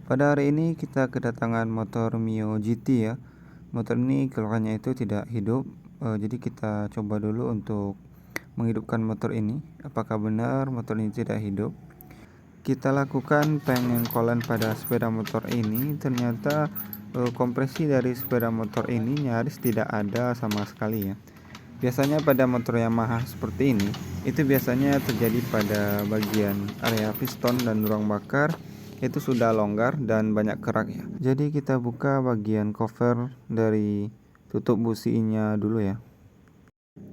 Pada hari ini kita kedatangan motor Mio GT ya. Motor ini keluarannya itu tidak hidup, jadi kita coba dulu untuk menghidupkan motor ini. Apakah benar motor ini tidak hidup? Kita lakukan pengengkolan pada sepeda motor ini. Ternyata kompresi dari sepeda motor ini nyaris tidak ada sama sekali ya. Biasanya pada motor Yamaha seperti ini, itu biasanya terjadi pada bagian area piston dan ruang bakar itu sudah longgar dan banyak kerak ya. Jadi kita buka bagian cover dari tutup businya dulu ya.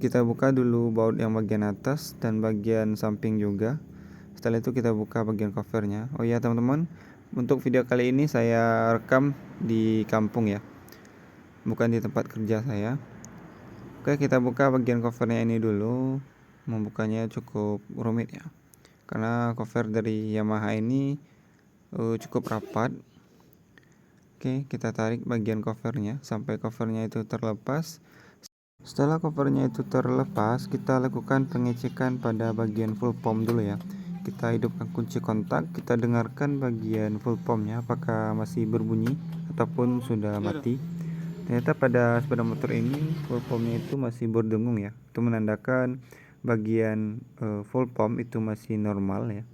Kita buka dulu baut yang bagian atas dan bagian samping juga. Setelah itu kita buka bagian covernya. Oh ya teman-teman, untuk video kali ini saya rekam di kampung ya, bukan di tempat kerja saya. Oke, kita buka bagian covernya ini dulu. Membukanya cukup rumit ya, karena cover dari Yamaha ini cukup rapat. Oke, kita tarik bagian covernya sampai covernya itu terlepas. Setelah covernya itu terlepas, kita lakukan pengecekan pada bagian full pump dulu ya. Kita hidupkan kunci kontak, kita dengarkan bagian full pumpnya apakah masih berbunyi ataupun sudah mati. Ternyata pada sepeda motor ini full pumpnya itu masih berdengung ya. Itu menandakan bagian full pump itu masih normal ya,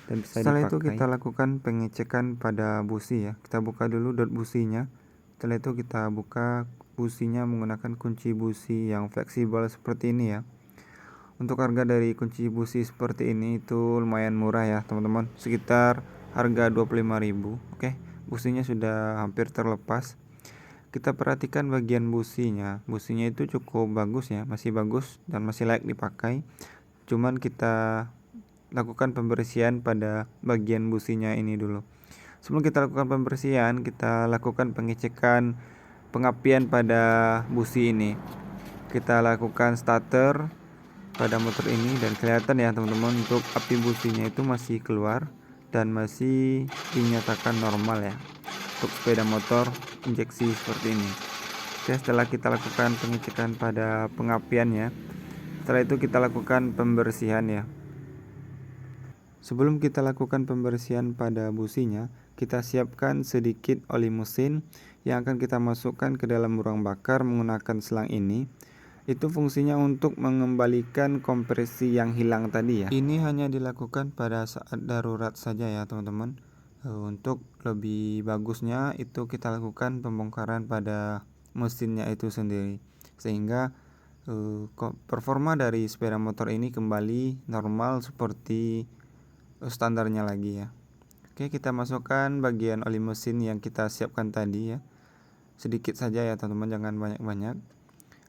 dan bisa setelah dipakai. Itu kita lakukan pengecekan pada busi ya. Kita buka dulu dot businya. Setelah itu kita buka businya menggunakan kunci busi yang fleksibel seperti ini ya. Untuk harga dari kunci busi seperti ini itu lumayan murah ya teman-teman, sekitar harga 25.000. Oke, businya sudah hampir terlepas. Kita perhatikan bagian businya. Businya itu cukup bagus ya, masih bagus dan masih layak dipakai. Cuman kita lakukan pembersihan pada bagian businya ini dulu. Sebelum kita lakukan pembersihan, kita lakukan pengecekan pengapian pada busi ini. Kita lakukan starter pada motor ini dan kelihatan ya teman-teman, untuk api businya itu masih keluar dan masih dinyatakan normal ya untuk sepeda motor injeksi seperti ini. Oke, setelah kita lakukan pengecekan pada pengapiannya, setelah itu kita lakukan pembersihan ya. Sebelum kita lakukan pembersihan pada businya, kita siapkan sedikit oli mesin yang akan kita masukkan ke dalam ruang bakar menggunakan selang ini. Itu fungsinya untuk mengembalikan kompresi yang hilang tadi ya. Ini hanya dilakukan pada saat darurat saja ya teman-teman. Untuk lebih bagusnya itu kita lakukan pembongkaran pada mesinnya itu sendiri, sehingga performa dari sepeda motor ini kembali normal seperti standarnya lagi ya. Oke, kita masukkan bagian oli mesin yang kita siapkan tadi ya. Sedikit saja ya teman-teman, jangan banyak-banyak.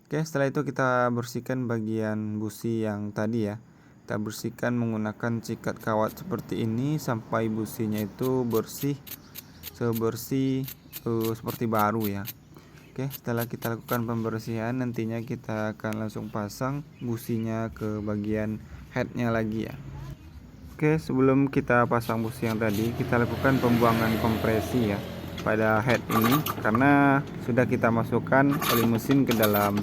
Oke, setelah itu kita bersihkan bagian busi yang tadi ya. Kita bersihkan menggunakan sikat kawat seperti ini sampai businya itu bersih, sebersih seperti baru ya. Oke, setelah kita lakukan pembersihan, nantinya kita akan langsung pasang businya ke bagian headnya lagi ya. Oke, sebelum kita pasang busi yang tadi, kita lakukan pembuangan kompresi ya pada head ini, karena sudah kita masukkan oli mesin ke dalam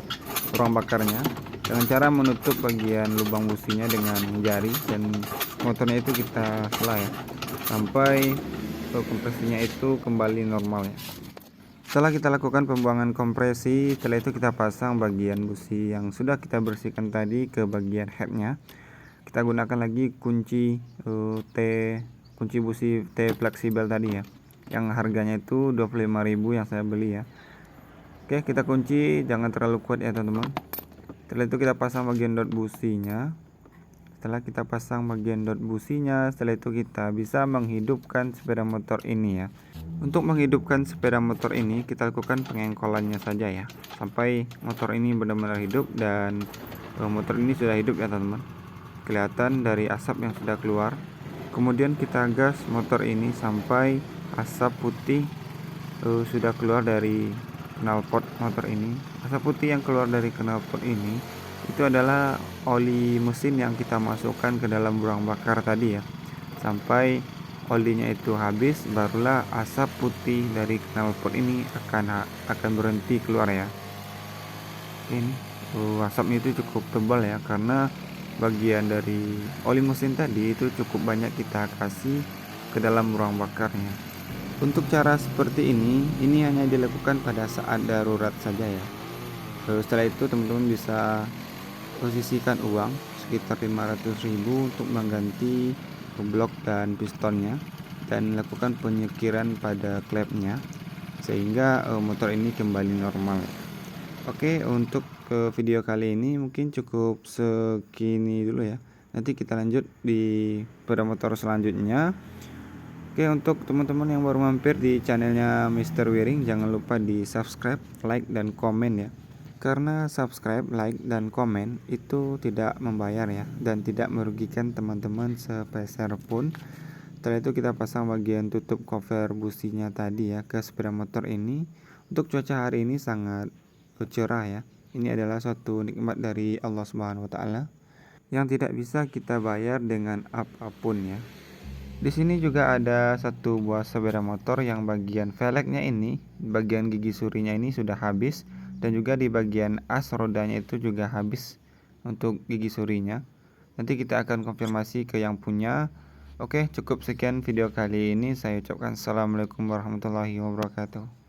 ruang bakarnya dengan cara menutup bagian lubang businya dengan jari, dan motornya itu kita sela ya sampai kompresinya itu kembali normal ya. Setelah kita lakukan pembuangan kompresi, setelah itu kita pasang bagian busi yang sudah kita bersihkan tadi ke bagian headnya. Kita gunakan lagi kunci kunci busi T fleksibel tadi ya, yang harganya itu 25.000 yang saya beli ya. Oke, kita kunci, jangan terlalu kuat ya teman-teman. Setelah itu kita pasang bagian dot businya. Setelah kita pasang bagian dot businya, setelah itu kita bisa menghidupkan sepeda motor ini ya. Untuk menghidupkan sepeda motor ini, kita lakukan pengengkolannya saja ya, sampai motor ini benar-benar hidup. Dan motor ini sudah hidup ya teman-teman, kelihatan dari asap yang sudah keluar. Kemudian kita gas motor ini sampai asap putih sudah keluar dari knalpot motor ini. Asap putih yang keluar dari knalpot ini itu adalah oli mesin yang kita masukkan ke dalam ruang bakar tadi ya. Sampai olinya itu habis, barulah asap putih dari knalpot ini akan berhenti keluar ya. Ini asapnya itu cukup tebal ya, karena bagian dari oli mesin tadi itu cukup banyak kita kasih ke dalam ruang bakarnya. Untuk cara seperti ini hanya dilakukan pada saat darurat saja ya. Setelah itu teman-teman bisa posisikan uang sekitar 500.000 untuk mengganti blok dan pistonnya, dan lakukan penyekiran pada klepnya sehingga motor ini kembali normal. Oke, untuk video kali ini mungkin cukup segini dulu ya. Nanti kita lanjut di pada motor selanjutnya. Oke, untuk teman-teman yang baru mampir di channelnya Mr. Wiring, jangan lupa di subscribe, like, dan komen ya. Karena subscribe, like, dan komen itu tidak membayar ya, dan tidak merugikan teman-teman sepeser pun. Setelah itu kita pasang bagian tutup cover businya tadi ya ke sepeda motor ini. Untuk cuaca hari ini sangat cerah ya. Ini adalah suatu nikmat dari Allah Subhanahu wa taala yang tidak bisa kita bayar dengan apapun ya. Di sini juga ada satu buah sepeda motor yang bagian velgnya ini, bagian gigi surinya ini sudah habis, dan juga di bagian as rodanya itu juga habis untuk gigi surinya. Nanti kita akan konfirmasi ke yang punya. Oke, cukup sekian video kali ini. Saya ucapkan assalamualaikum warahmatullahi wabarakatuh.